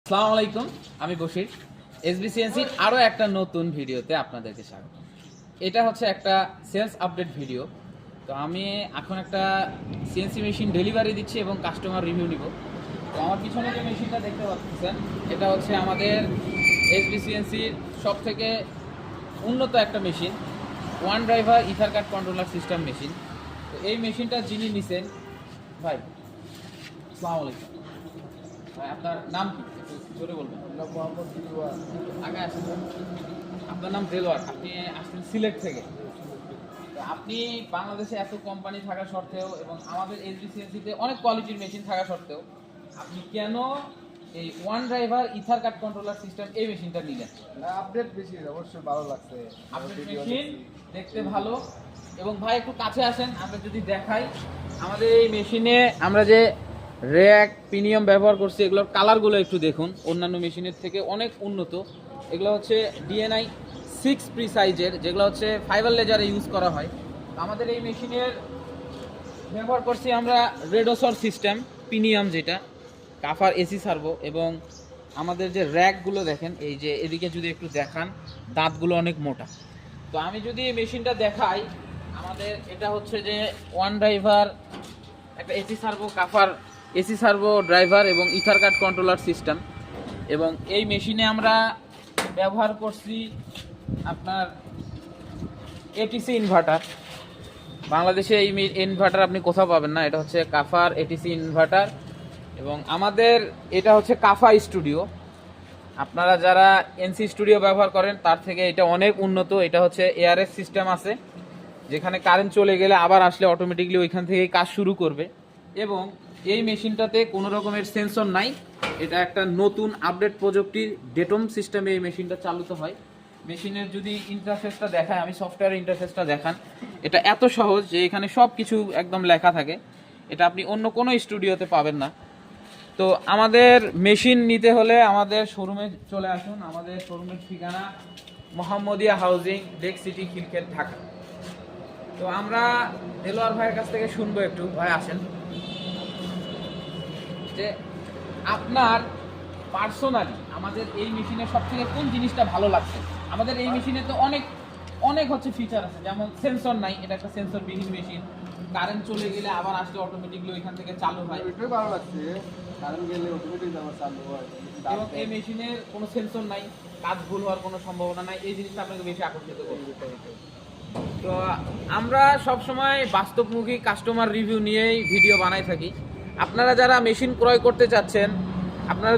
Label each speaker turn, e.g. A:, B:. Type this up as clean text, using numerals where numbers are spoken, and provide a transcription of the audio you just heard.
A: আসসালামু আলাইকুম, আমি বশির। এসবিসিএনসির আরও একটা নতুন ভিডিওতে আপনাদেরকে স্বাগত। এটা হচ্ছে একটা সেলস আপডেট ভিডিও। তো আমি এখন একটা সিএনসি মেশিন ডেলিভারি দিচ্ছি এবং কাস্টমার রিভিউ নিব। তো আমার পিছনে যে মেশিনটা দেখতে পাচ্ছেন, এটা হচ্ছে আমাদের এসবিসিএনসির সব থেকে উন্নত একটা মেশিন, ওয়ান ড্রাইভার ইথার কাট কন্ট্রোলার সিস্টেম মেশিন। তো এই মেশিনটা যিনি নিছেন, ভাই আসসালামু আলাইকুম ভাই, আপনার নাম কি একটু জোরে বলবেন? আগে আসেন। আপনার নাম দেলোয়ার, আপনি আসছেন সিলেট থেকে। তো আপনি বাংলাদেশে এত কোম্পানি থাকা সত্ত্বেও এবং আমাদের এসবিসিএনসিতে অনেক কোয়ালিটির মেশিন থাকা সত্ত্বেও আপনি কেন এই ওয়ান ড্রাইভার ইথার কাট কন্ট্রোলার সিস্টেম এই মেশিনটা নিলেন?
B: আপডেট বেশি অবশ্যই ভালো লাগছে।
A: আপনার মেশিন দেখতে ভালো। এবং ভাই একটু কাছে আসেন, আমরা যদি দেখাই আমাদের এই মেশিনে আমরা যে র্যাক প্রিমিয়াম ব্যবহার করছি, এগুলোর কালারগুলো একটু দেখুন, অন্যান্য মেশিনের থেকে অনেক উন্নত। এগুলো হচ্ছে ডিএনআই 6 প্রিসাইজের, যেগুলো হচ্ছে ফাইবার লেজারে ইউজ করা হয়। আমাদের এই মেশিনের ব্যবহার করছি আমরা রেডোসর সিস্টেম প্রিমিয়াম, যেটা কাফার এসি সার্ভো। এবং আমাদের যে র্যাকগুলো দেখেন, এই যে এদিকে যদি একটু দেখান, দাঁতগুলো অনেক মোটা। তো আমি যদি এই মেশিনটা দেখাই, আমাদের এটা হচ্ছে যে ওয়ান ড্রাইভার একটা এসি সার্ভো, কাফার এসি সার্ভো ড্রাইভার এবং ইথার কাট কন্ট্রোলার সিস্টেম। এবং এই মেশিনে আমরা ব্যবহার করছি আপনার এটিসি ইনভার্টার। বাংলাদেশে এই ইনভার্টার আপনি কোথাও পাবেন না, এটা হচ্ছে কাফার এটিসি ইনভার্টার। এবং আমাদের এটা হচ্ছে কাফা স্টুডিও। আপনারা যারা এনসি স্টুডিও ব্যবহার করেন তার থেকে এটা অনেক উন্নত। এটা হচ্ছে এআরএস সিস্টেম আছে, যেখানে কারেন্ট চলে গেলে আবার আসলে অটোমেটিকলি ওইখান থেকেই কাজ শুরু করবে। এবং এই মেশিনটাতে কোনো রকমের সেন্সর নাই। এটা একটা নতুন আপডেট প্রযুক্তির ডেটম সিস্টেমে এই মেশিনটা চালিত হয়। মেশিনের যদি ইন্টারফেসটা দেখায়, আমি সফটওয়্যার ইন্টারফেসটা দেখান, এটা এত সহজ যে এখানে সব কিছু একদম লেখা থাকে। এটা আপনি অন্য কোনো স্টুডিওতে পাবেন না। তো আমাদের মেশিন নিতে হলে আমাদের শোরুমে চলে আসুন। আমাদের শোরুমের ঠিকানা Mohammadia housing, lake city, Khilkhet, Dhaka. তো আমরা দেলোয়ার ভাইয়ের কাছ থেকে শুনবো একটু। ভাই আসেন, যে আপনার পার্সোনালি আমাদের এই মেশিনের সব থেকে কোন জিনিসটা ভালো লাগছে? আমাদের এই মেশিনে তো অনেক অনেক হচ্ছে ফিচার আছে, যেমন সেন্সর নাই, এটা একটা সেন্সরবিহীন মেশিন। কারেন্ট চলে গেলে আবার আসলে অটোমেটিকলি ওইখান থেকে চালু হয়।
B: এটাই ভালো লাগছে, কারেন্ট গেলে অটোমেটিক আবার চালু হয়।
A: এবং এই মেশিনের কোনো সেন্সর নাই, কাজ ভুল হওয়ার কোনো সম্ভাবনা নাই। এই জিনিসটা আপনাকে বেশি আকর্ষিত করবে। তো আমরা সবসময় বাস্তবমুখী কাস্টমার রিভিউ নিয়েই ভিডিও বানাই থাকি। আপনারা যারা মেশিন ক্রয় করতে চাচ্ছেন, আপনারা